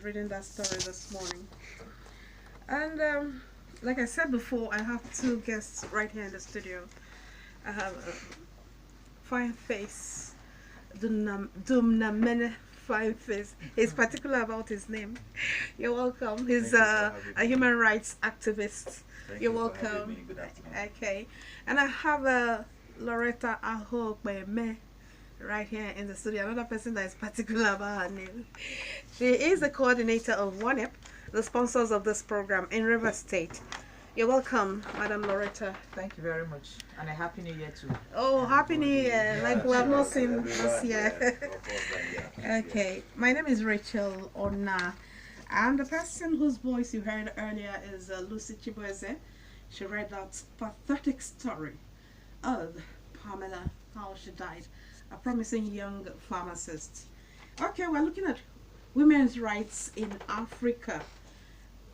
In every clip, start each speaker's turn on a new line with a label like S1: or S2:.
S1: reading that story this morning. And like I said before, I have two guests right here in the studio. I have Fine Face, Dumnamene Fine Face. He's particular about his name. You're welcome. He's a human rights activist. You're welcome.
S2: Good afternoon.
S1: Okay. And I have Loretta Ahokbeme right here in the studio. Another person that is particular about her name. She is the coordinator of ONEP, the sponsors of this program in River State. You're welcome, Madam Loretta.
S3: Thank you very much. And a happy new year too.
S1: Oh, happy new year.
S2: Yeah,
S1: Like we have not
S2: sure.
S1: seen this year.
S2: Yeah, of course, yeah.
S1: Okay. My name is Rachel Onah. And the person whose voice you heard earlier is Lucy Chibueze. She read that pathetic story of Pamela, how she died, a promising young pharmacist. Okay, we're looking at women's rights in Africa.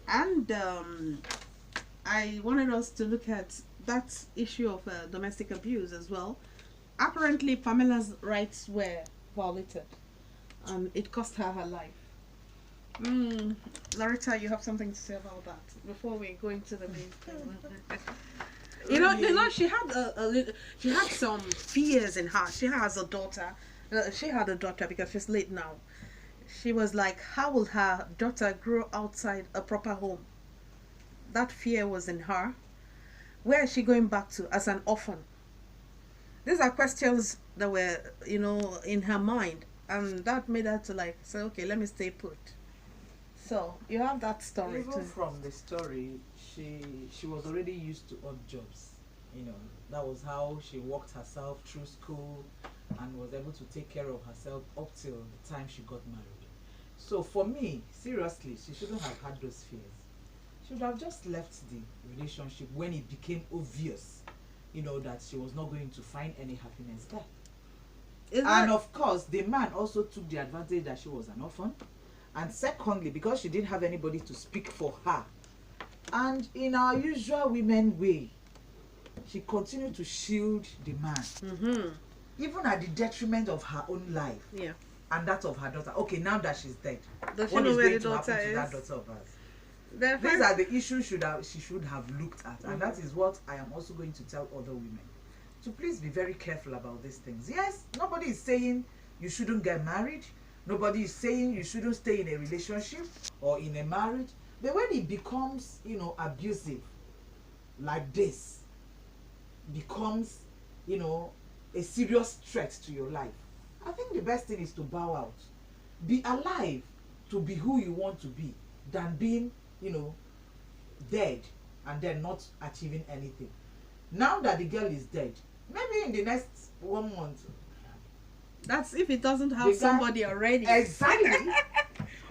S1: And I wanted us to look at that issue of domestic abuse as well. Apparently, Pamela's rights were violated, and it cost her her life. Loretta, you have something to say about that before we go into the main thing. She had she had some fears in her. She has a daughter. She had a daughter because she's late now. She was like, how will her daughter grow outside a proper home? That fear was in her. Where is she going back to as an orphan? These are questions that were, in her mind, and that made her to say, okay, let me stay put. So you have that story
S3: Even
S1: too.
S3: from the story, she was already used to odd jobs. That was how she walked herself through school and was able to take care of herself up till the time she got married. So for me, seriously, she shouldn't have had those fears. She would have just left the relationship when it became obvious, that she was not going to find any happiness there. And of course, the man also took the advantage that she was an orphan. And secondly, because she didn't have anybody to speak for her. And in our usual women way, she continued to shield the man. Even at the detriment of her own life.
S1: Yeah.
S3: And that of her daughter. Okay, now that she's dead,
S1: Does she
S3: what
S1: know
S3: is
S1: where
S3: going
S1: the
S3: to happen
S1: daughter
S3: to
S1: is?
S3: that daughter of hers?
S1: Therefore,
S3: These are the issues she should have looked at. And that is what I am also going to tell other women. So please be very careful about these things. Yes, nobody is saying you shouldn't get married. Nobody is saying you shouldn't stay in a relationship or in a marriage. But when it becomes, abusive, like this, becomes, a serious threat to your life, I think the best thing is to bow out. Be alive to be who you want to be than being, dead and then not achieving anything. Now that the girl is dead, maybe in the next 1 month.
S1: that's if it doesn't have somebody already.
S3: Exactly.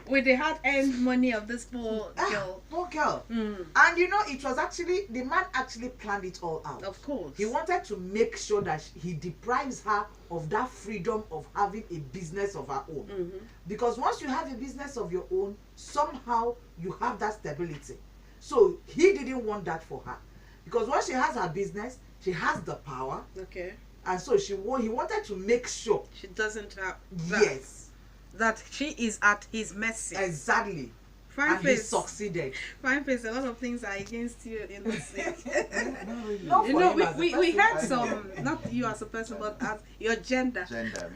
S1: With the hard-earned money of this poor girl.
S3: Poor girl. And it was actually, the man actually planned it all out.
S1: Of course.
S3: He wanted to make sure that he deprives her of that freedom of having a business of her own. Because once you have a business of your own, somehow you have that stability. So he didn't want that for her. Because once she has her business, she has the power.
S1: Okay.
S3: And so he wanted to make sure.
S1: She doesn't have that.
S3: Yes.
S1: That she is at his mercy.
S3: Exactly.
S1: Fine
S3: And
S1: Face.
S3: he succeeded.
S1: Fine Face, a lot of things are against you in this thing.
S3: Not for him as a
S1: we
S3: person.
S1: had some, not you as a person, but as your gender.
S2: Gender,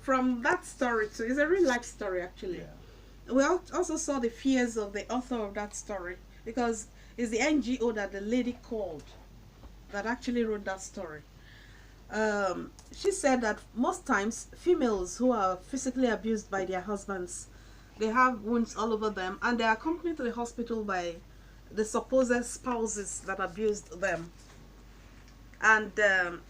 S1: From that story too, it's a real life story actually.
S2: yeah.
S1: We also saw the fears of the author of that story, because it's the NGO that the lady called that actually wrote that story. She said that most times females who are physically abused by their husbands, they have wounds all over them, and they are accompanied to the hospital by the supposed spouses that abused them. And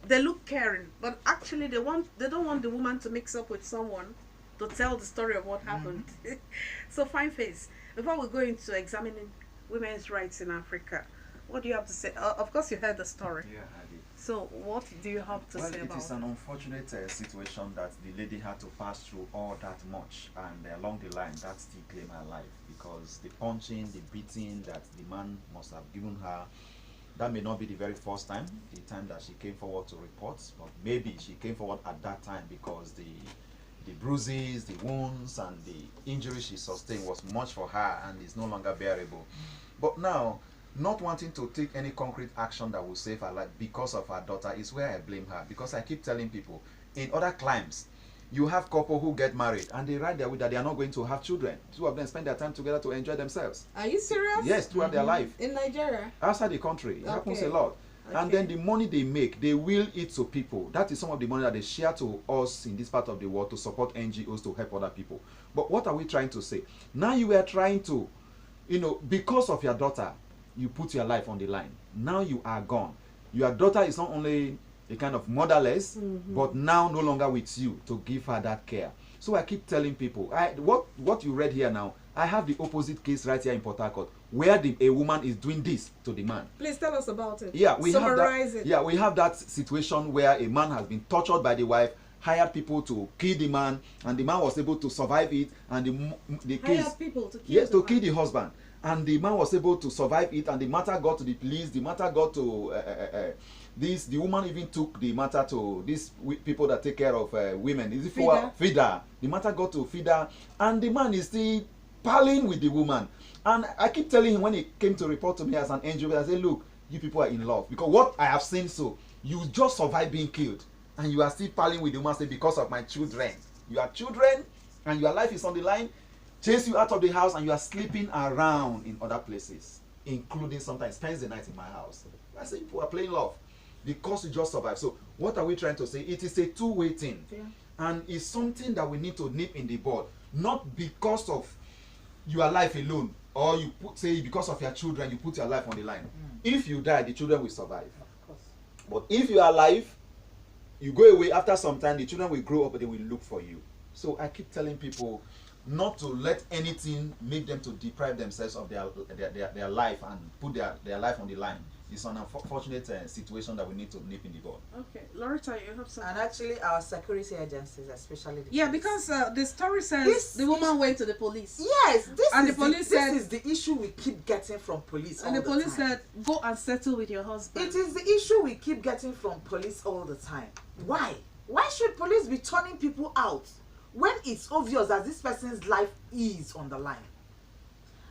S1: they look caring, but actually they don't want the woman to mix up with someone to tell the story of what happened. So Fine Face, before we go into examining women's rights in Africa, what do you have to say? Of course you heard the story.
S2: Yeah, I did.
S1: So what do you have to say
S2: It
S1: about
S2: is an unfortunate situation that the lady had to pass through all that much, and along the line that still claimed her life, because the punching, the beating that the man must have given her, that may not be the very first time, the time that she came forward to report, but maybe she came forward at that time because the the bruises, the wounds, and the injury she sustained was much for her and is no longer bearable. But now, not wanting to take any concrete action that will save her life because of her daughter is where I blame her. Because I keep telling people, in other climes, you have couple who get married and they write their will that they are not going to have children. Two of them spend their time together to enjoy themselves.
S1: Are you serious?
S2: Yes, throughout their life.
S1: In Nigeria?
S2: Outside the country. It happens a
S1: Okay.
S2: lot.
S1: Okay.
S2: And then the money they make, they will it to people. That is some of the money that they share to us in this part of the world to support NGOs to help other people. But what are we trying to say? Now you are trying to, because of your daughter, you put your life on the line. Now you are gone. Your daughter is not only a kind of motherless, but now no longer with you to give her that care. So I keep telling people, what you read here now, I have the opposite case right here in Port Harcourt, where a woman is doing this to the man.
S1: Please tell us about it.
S2: Yeah, we
S1: Summarize
S2: have that.
S1: it.
S2: Yeah, we have that situation where a man has been tortured by the wife, hired people to kill the man, and the man was able to survive it, and the case,
S1: Hired people to kill
S2: yes,
S1: the
S2: to kill
S1: man.
S2: the husband, and the man was able to survive it, and the matter got to the police. The matter got to the woman even took the matter to these people that take care of women. Is it feeder? The matter got to feeder, and the man is still palling with the woman. And I keep telling him when he came to report to me as an NGO, I said, look, you people are in love. Because what I have seen, so you just survived being killed, and you are still palling with the woman, say, because of my children. You are children, and your life is on the line. Chase you out of the house, and you are sleeping around in other places, including sometimes spends the night in my house. I say, people are playing love because you just survive. So what are we trying to say? It is a two-way thing.
S1: Yeah.
S2: And it's something that we need to nip in the bud, not because of your life alone, or you say because of your children you put your life on the line. If you die, the children will survive.
S3: Of course.
S2: But if you are alive, you go away, after some time the children will grow up and they will look for you. So I keep telling people not to let anything make them to deprive themselves of their life and put their life on the line. It's an unfortunate situation that we need to nip in the bud.
S1: Okay, Loretta, you have something.
S3: And actually, our security agencies, especially the
S1: Yeah,
S3: police.
S1: because the story says
S3: This
S1: the woman went to the police.
S3: Yes,
S1: And the police said-
S3: this is the issue we keep getting from police
S1: And
S3: all
S1: the police
S3: time.
S1: said, go and settle with your husband.
S3: It is the issue we keep getting from police all the time. Why? Why should police be turning people out when it's obvious that this person's life is on the line?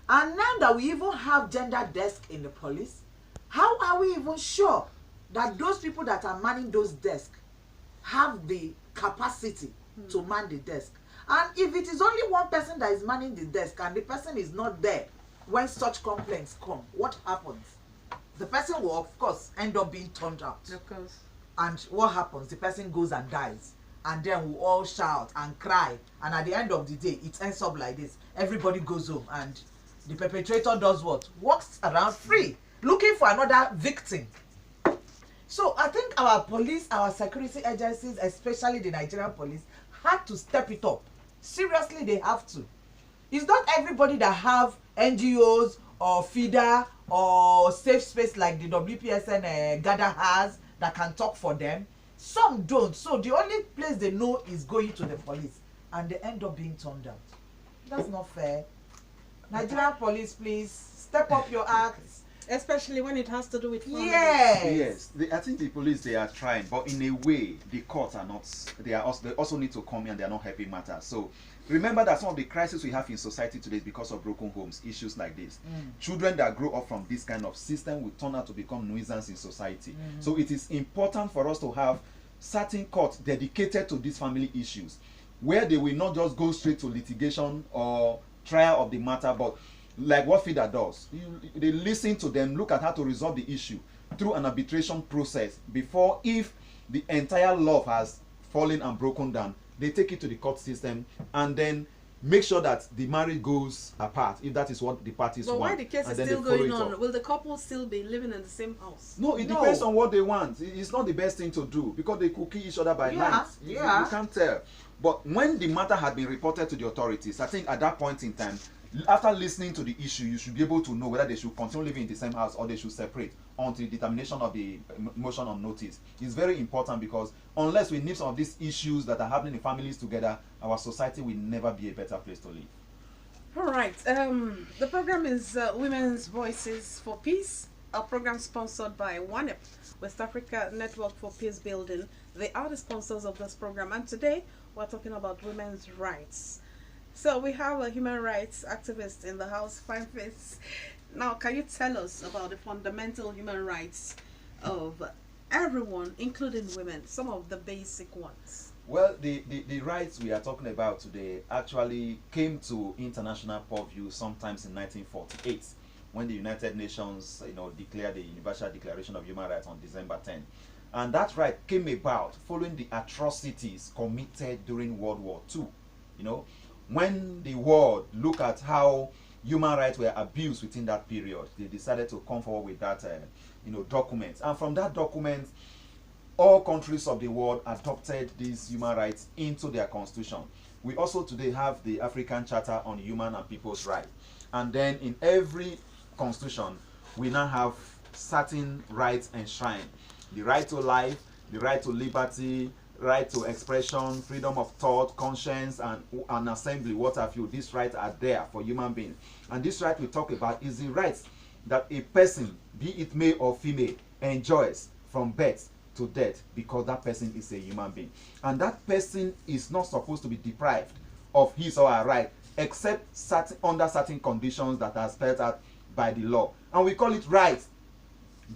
S3: And now that we even have gender desk in the police, how are we even sure that those people that are manning those desks have the capacity to man the desk? And if it is only one person that is manning the desk and the person is not there when such complaints come, what happens? The person will, of course, end up being turned out.
S1: Of course.
S3: And what happens? The person goes and dies. And then we all shout and cry. And at the end of the day, it ends up like this. Everybody goes home and the perpetrator does what? Walks around free, looking for another victim. So I think our police, our security agencies, especially the Nigerian police, had to step it up. Seriously, they have to. It's not everybody that have NGOs or feeder or safe space like the WPSN Gather has that can talk for them. Some don't. So the only place they know is going to the police, and they end up being turned out. That's not fair. Nigerian police, please step up your acts.
S1: Especially when it has to do with family.
S3: Yes.
S2: I think the police, they are trying, but in a way the courts are not. They also need to come in, and they are not helping matters. So remember that some of the crises we have in society today is because of broken homes, issues like this. Children that grow up from this kind of system will turn out to become nuisance in society. So it is important for us to have certain courts dedicated to these family issues, where they will not just go straight to litigation or trial of the matter, but like what FIDA does, they listen to them, look at how to resolve the issue through an arbitration process before, if the entire love has fallen and broken down, they take it to the court system and then make sure that the marriage goes apart if that is what the parties
S1: But
S2: want.
S1: why the case
S2: and
S1: is
S2: then
S1: still
S2: they follow
S1: going
S2: it
S1: on?
S2: up.
S1: Will the couple still be living in the same house?
S2: No, it
S3: No.
S2: depends on what they want. It's not the best thing to do because they could kill each other by night. You can't tell. But when the matter had been reported to the authorities, I think at that point in time, after listening to the issue, you should be able to know whether they should continue living in the same house or they should separate until determination of the motion on notice. It's very important because unless we nip some of these issues that are happening in families together, our society will never be a better place to live.
S1: All right. The program is Women's Voices for Peace, a program sponsored by WANEP, West Africa Network for Peace Building. They are the sponsors of this program. And today, We're talking about women's rights. So we have a human rights activist in the house, Fine Face. Now, can you tell us about the fundamental human rights of everyone, including women, some of the basic ones?
S2: Well, the rights we are talking about today actually came to international purview sometimes in 1948 when the United Nations, declared the Universal Declaration of Human Rights on December 10. And that right came about following the atrocities committed during World War II. You know, when the world looked at how human rights were abused within that period, they decided to come forward with that, document. And from that document, all countries of the world adopted these human rights into their constitution. We also today have the African Charter on Human and People's Rights. And then in every constitution, we now have certain rights enshrined. The right to life, the right to liberty, right to expression, freedom of thought, conscience, and assembly, what have you. These rights are there for human beings. And this right we talk about is the rights that a person, be it male or female, enjoys from birth to death, because that person is a human being. And that person is not supposed to be deprived of his or her right, except under certain conditions that are spelled out by the law. And we call it rights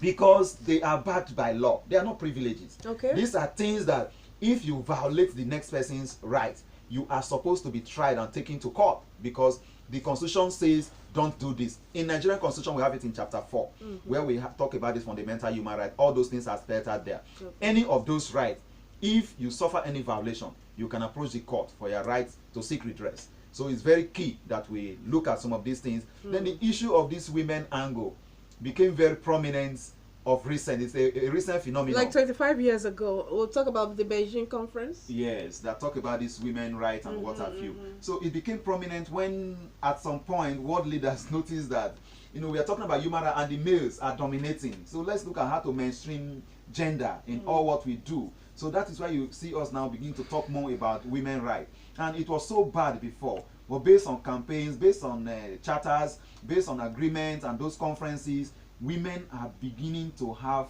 S2: because they are backed by law. They are not privileges.
S1: Okay.
S2: These are things that if you violate the next person's right, you are supposed to be tried and taken to court, because the constitution says don't do this. In Nigerian constitution, we have it in chapter 4, where we talk about this fundamental human right. All those things are spelled out there.
S1: Okay.
S2: Any of those rights, if you suffer any violation, you can approach the court for your right to seek redress. So it's very key that we look at some of these things. Then the issue of this women angle became very prominent of recent. It's a recent phenomenon.
S1: Like 25 years ago, we'll talk about the Beijing conference.
S2: Yes, that talk about this women rights and what have you. So it became prominent when at some point world leaders noticed that, we are talking about human rights and the males are dominating. So let's look at how to mainstream gender in all what we do. So that is why you see us now begin to talk more about women rights. And it was so bad before, but based on campaigns, based on charters, based on agreements and those conferences, women are beginning to have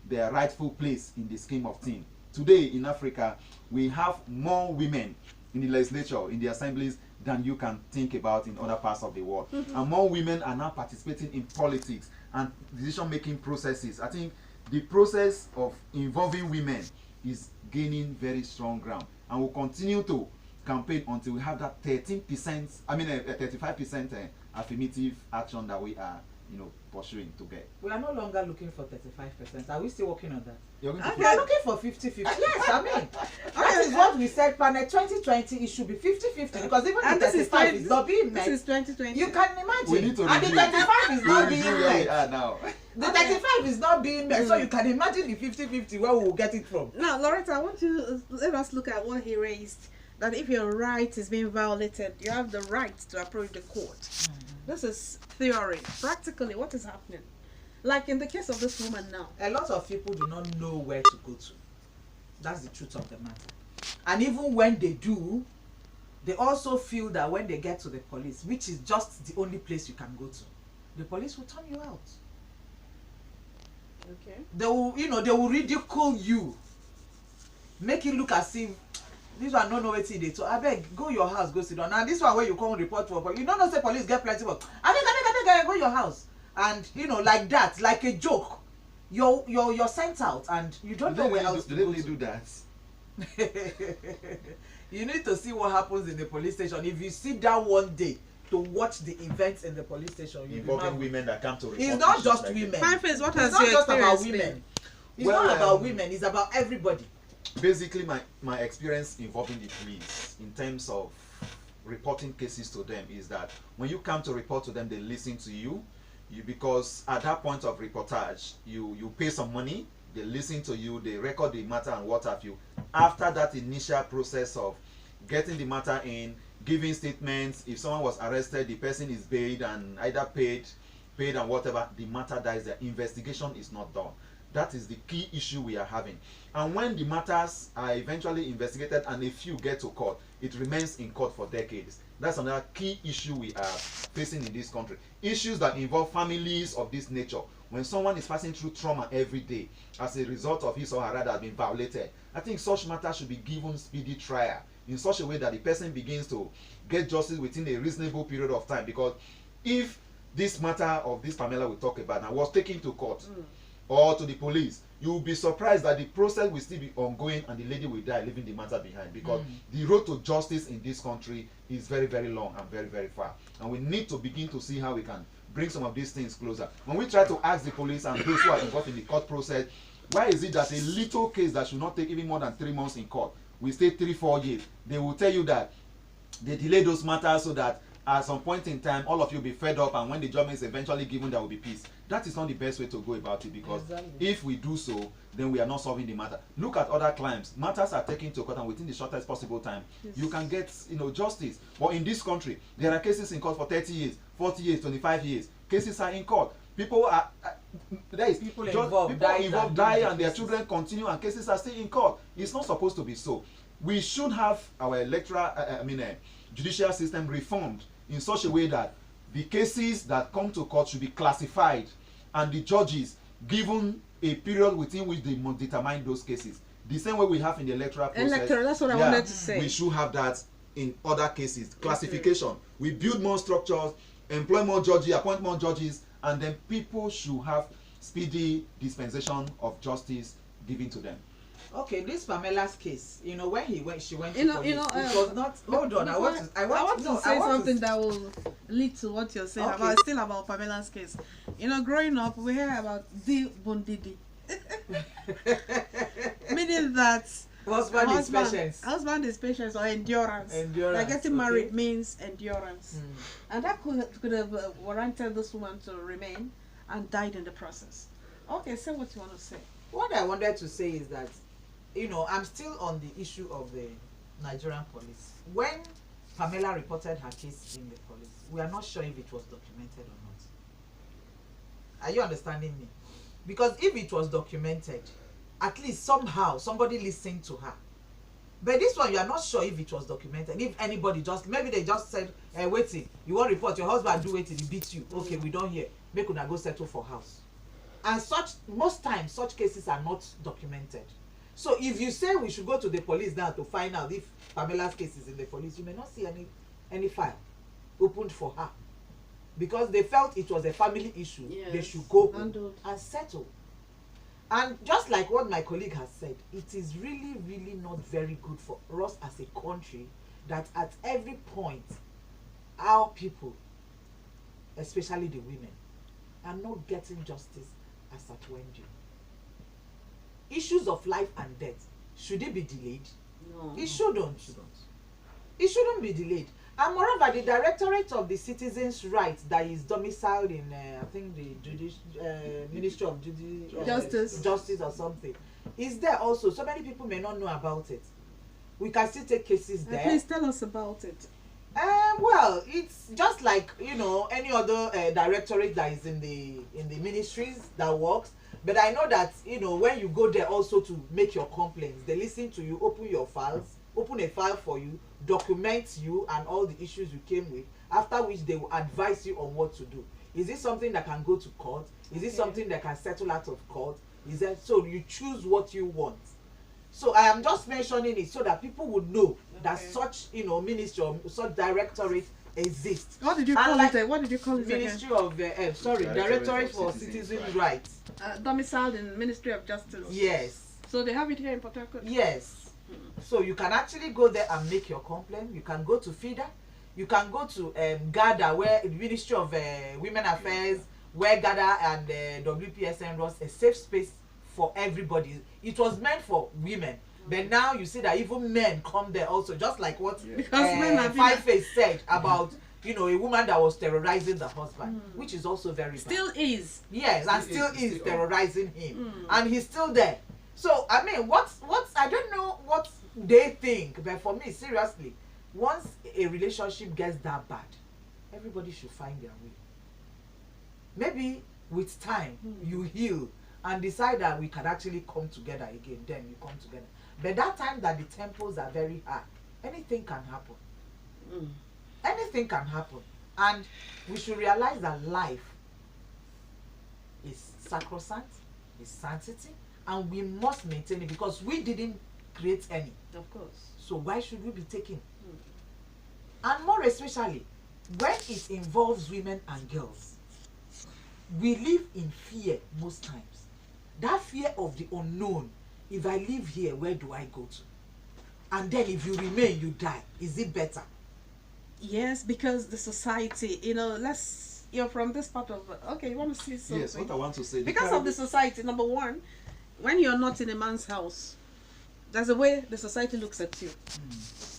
S2: their rightful place in the scheme of things. Today in Africa, we have more women in the legislature, in the assemblies, than you can think about in other parts of the world. And more women are now participating in politics and decision-making processes. I think the process of involving women is gaining very strong ground, and will continue to campaign until we have that 35% affirmative action that we are pursuing to get.
S3: We are no longer looking for 35%. Are we still working on that?
S2: You're going to
S3: We are looking for 50-50. Yes, I mean, that is what we said, panel 2020, it should be 50-50, because even
S1: And
S3: the
S1: this is
S3: 35 is not being met.
S1: This is 2020.
S3: You can imagine.
S2: We need to
S3: and
S2: review.
S3: the 35 is not being
S2: where we
S3: met.
S2: are now.
S3: The 35 is not being met, so you can imagine the 50-50 where we will get it from.
S1: Now, Loretta, I want you to let us look at what he raised, that if your right is being violated, you have the right to approach the court. This is theory. Practically, what is happening? Like in the case of this woman now.
S3: A lot of people do not know where to go to. That's the truth of the matter. And even when they do, they also feel that when they get to the police, which is just the only place you can go to, the police will turn you out.
S1: Okay.
S3: They will, they will ridicule you, make it look as if this one no know wetin dey. So abeg, go your house, go sit down. Now this one where you come report for, but you don't know say police get plenty work. Abeg, go your house. And like that, like a joke, you're sent out, and you don't know where else to
S2: do they
S3: go
S2: really
S3: to.
S2: do that?
S3: You need to see what happens in the police station. If you sit down one day to watch the events in the police station, you
S2: Involving women that come to report.
S3: it's not
S2: issues
S3: just
S2: like
S3: women.
S2: that.
S1: Fine Face, what
S3: It's
S1: has
S3: not
S1: your
S3: just about
S1: experience
S3: women.
S1: been?
S3: It's
S2: Well,
S3: not about women. It's about everybody.
S2: Basically, my experience involving the police in terms of reporting cases to them is that when you come to report to them, they listen to you, because at that point of reportage, you pay some money, they listen to you, they record the matter and what have you. After that initial process of getting the matter in, giving statements, if someone was arrested, the person is paid and either paid and whatever, the matter dies there. Investigation is not done. That is the key issue we are having. And when the matters are eventually investigated and a few get to court, it remains in court for decades. That's another key issue we are facing in this country. Issues that involve families of this nature. When someone is passing through trauma every day as a result of his or her right has been violated, I think such matters should be given speedy trial in such a way that the person begins to get justice within a reasonable period of time. Because if this matter of this Pamela we talk about now was taken to court or to the police, you will be surprised that the process will still be ongoing and the lady will die leaving the matter behind, because the road to justice in this country is very, very long and very, very far, and we need to begin to see how we can bring some of these things closer. When we try to ask the police and those who are involved in the court process, why is it that a little case that should not take even more than 3 months in court will stay 3-4 years? They will tell you that they delay those matters so that at some point in time all of you will be fed up, and when the judgment is eventually given there will be peace. That is not the best way to go about it, because if we do so, then we are not solving the matter. Look at other crimes. Matters are taken to court, and within the shortest possible time you can get justice. But in this country there are cases in court for 30 years, 40 years, 25 years. Cases are in court. People are there is
S3: people involved
S2: die and their children continue, and cases are still in court. It's not supposed to be so. We should have our electoral judicial system reformed in such a way that the cases that come to court should be classified, and the judges given a period within which they must determine those cases. The same way we have in the electoral process.
S1: That's what I wanted to say.
S2: We should have that in other cases. Classification. We build more structures, employ more judges, appoint more judges, and then people should have speedy dispensation of justice given to them.
S3: Okay, this Pamela's case, when she went
S1: You
S3: to
S1: know,
S3: police, it was not. Hold on, I want to
S1: say something that will lead to what you're saying about Pamela's case. Growing up, we hear about the Bondidi, meaning that husband is patience or endurance. Like getting married means endurance, and that could have warranted this woman to remain and died in the process. Okay, say what you want to say.
S3: What I wanted to say is that, I'm still on the issue of the Nigerian police. When Pamela reported her case in the police, we are not sure if it was documented or not. Are you understanding me? Because if it was documented, at least somehow somebody listened to her. But this one, you are not sure if it was documented. If anybody maybe they just said, wait, you want to report your husband do it, he beat you. Okay, we don't hear. Make una go settle for house. And most times such cases are not documented. So if you say we should go to the police now to find out if Pamela's case is in the police, you may not see any file opened for her, because they felt it was a family issue. They should go and settle. And just like what my colleague has said, it is really, really not very good for us as a country that at every point our people, especially the women, are not getting justice as at when due. Issues of life and death, should it be delayed?
S1: No.
S3: It shouldn't. It shouldn't be delayed. And moreover, the Directorate of the Citizens' Rights that is domiciled in, I think, the Ministry of Justice or something, is there also. So many people may not know about it. We can still take cases there.
S1: Please tell us about it.
S3: Well, it's just like any other directorate that is in the ministries that works. But I know that when you go there also to make your complaints, they listen to you, open your files, open a file for you, document you and all the issues you came with. After which they will advise you on what to do. Is it something that can go to court? Is it something that can settle out of court? So you choose what you want. So I am just mentioning it so that people would know that such ministry or such directorate exists.
S1: What did you call it? What did you call it?
S3: Ministry of Directorate for Citizens' Rights.
S1: Domiciled in Ministry of Justice.
S3: Yes.
S1: So they have it here in Port Harcourt.
S3: Yes. So you can actually go there and make your complaint. You can go to FIDA. You can go to GADA, where the Ministry of Women Affairs, where GADA and WPSN runs a safe space for everybody. It was meant for women, but now you see that even men come there also, just like what Five Face said about a woman that was terrorizing the husband, which is also very
S1: still
S3: bad.
S1: Is
S3: yes, and still is terrorizing him, and he's still there. So I mean, what's I don't know what they think, but for me, seriously, once a relationship gets that bad, everybody should find their way. Maybe with time you heal and decide that we can actually come together again, then you come together. But that time that the tempos are very high, anything can happen. Anything can happen. And we should realize that life is sacrosanct, is sanctity, and we must maintain it because we didn't create any.
S1: Of course.
S3: So why should we be taking?
S1: Mm.
S3: And more especially, when it involves women and girls, we live in fear most times. That fear of the unknown. If I live here, where do I go to? And then if you remain, you die. Is it better?
S1: Yes, because the society, you're from this part of, okay, you want to see something?
S2: Yes, what I want to say.
S1: Because of the society, number one, when you're not in a man's house, there's a way the society looks at you.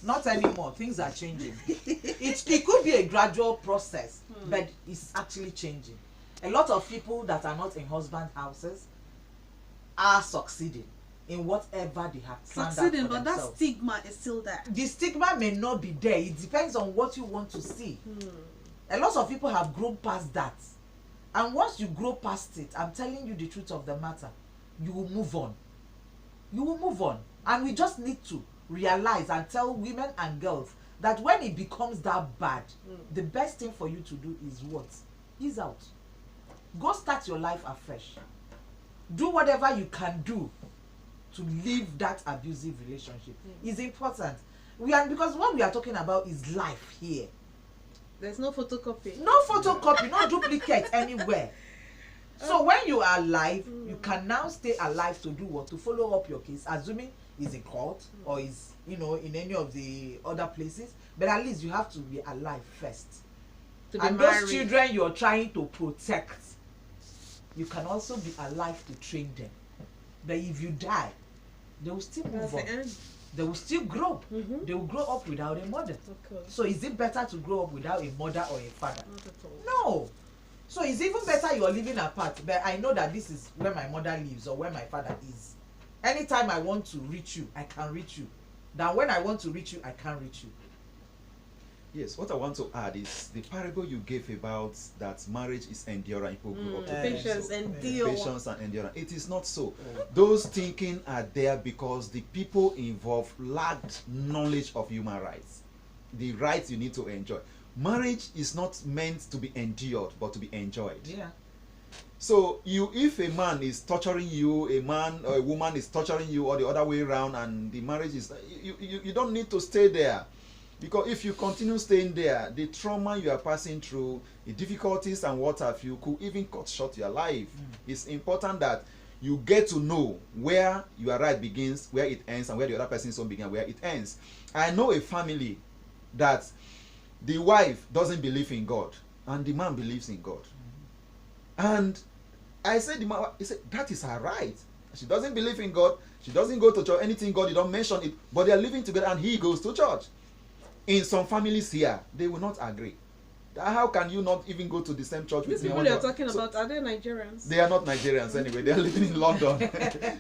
S3: Not anymore. Things are changing. It could be a gradual process, but it's actually changing. A lot of people that are not in husband houses are succeeding in whatever they have planned out
S1: Succeeding,
S3: for
S1: but
S3: themselves.
S1: that stigma is still there.
S3: The stigma may not be there. It depends on what you want to see. A lot of people have grown past that, and once you grow past it, I'm telling you the truth of the matter, you will move on. You will move on. And we just need to realize and tell women and girls that when it becomes that bad, the best thing for you to do is what? Ease out. Go start your life afresh. Do whatever you can do to leave that abusive relationship. Is important. Because what we are talking about is life here.
S1: There's no photocopy.
S3: No photocopy, no duplicate anywhere. So when you are alive, you can now stay alive to do what? To follow up your case, assuming is in court or is in any of the other places. But at least you have to be alive first.
S1: To be
S3: and
S1: married.
S3: Those children you're trying to protect, you can also be alive to train them. But if you die, they will still move on. They will still grow. They will grow up without a mother. So is it better to grow up without a mother or a father?
S1: Not at all.
S3: No. So it's even better you're living apart, but I know that this is where my mother lives or where my father is. Anytime I want to reach you, I can reach you. Than when I want to reach you, I can't reach you.
S2: Yes, what I want to add is the parable you gave about that marriage is endurance. People grow up to
S1: Patience,
S2: so.
S1: endure.
S2: Patience and endurance. It is not so. Those thinking are there because the people involved lacked knowledge of human rights. The rights you need to enjoy. Marriage is not meant to be endured, but to be enjoyed.
S3: Yeah.
S2: So if a man is torturing you, a man or a woman is torturing you, or the other way around, and the marriage is, you don't need to stay there. Because if you continue staying there, the trauma you are passing through, the difficulties and what have you, could even cut short your life. It's important that you get to know where your right begins, where it ends, and where the other person's own begins, where it ends. I know a family that the wife doesn't believe in God, and the man believes in God. And I said, he said, that is her right. She doesn't believe in God. She doesn't go to church. Anything God, you don't mention it. But they are living together, and he goes to church. In some families here, they will not agree. How can you not even go to the same church with
S1: These people you're talking about, are they Nigerians?
S2: They are not Nigerians anyway. They are living in London.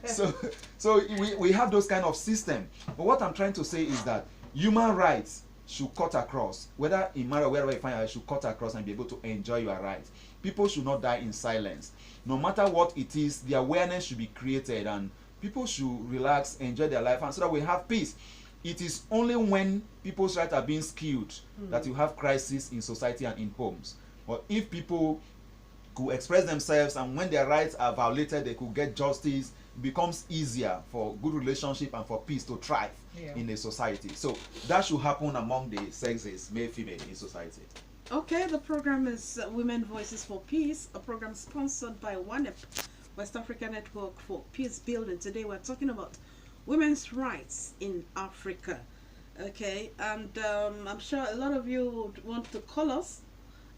S2: so we have those kind of system. But what I'm trying to say is that human rights should cut across. Whether in marriage or wherever you find out, should cut across and be able to enjoy your rights. People should not die in silence. No matter what it is, the awareness should be created, and people should relax, enjoy their life, and so that we have peace. It is only when people's rights are being skewed that you have crisis in society and in homes. But if people could express themselves, and when their rights are violated, they could get justice, it becomes easier for good relationship and for peace to thrive in a society. So that should happen among the sexes, male, female, in society.
S1: Okay, the program is Women Voices for Peace, a program sponsored by WANEP, West African Network for Peace Building. Today we're talking about women's rights in Africa. Okay, and I'm sure a lot of you would want to call us.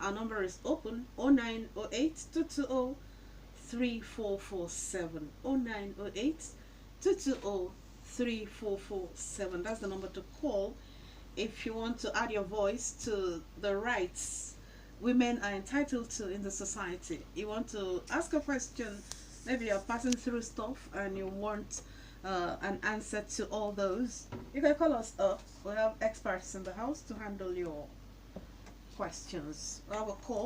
S1: Our number is open, 0908 220 3447. 0908 220 3447. That's the number to call if you want to add your voice to the rights women are entitled to in the society. You want to ask a question, maybe you're passing through stuff and you want an answer to all those, you can call us up. We have experts in the house to handle your questions. We have a call.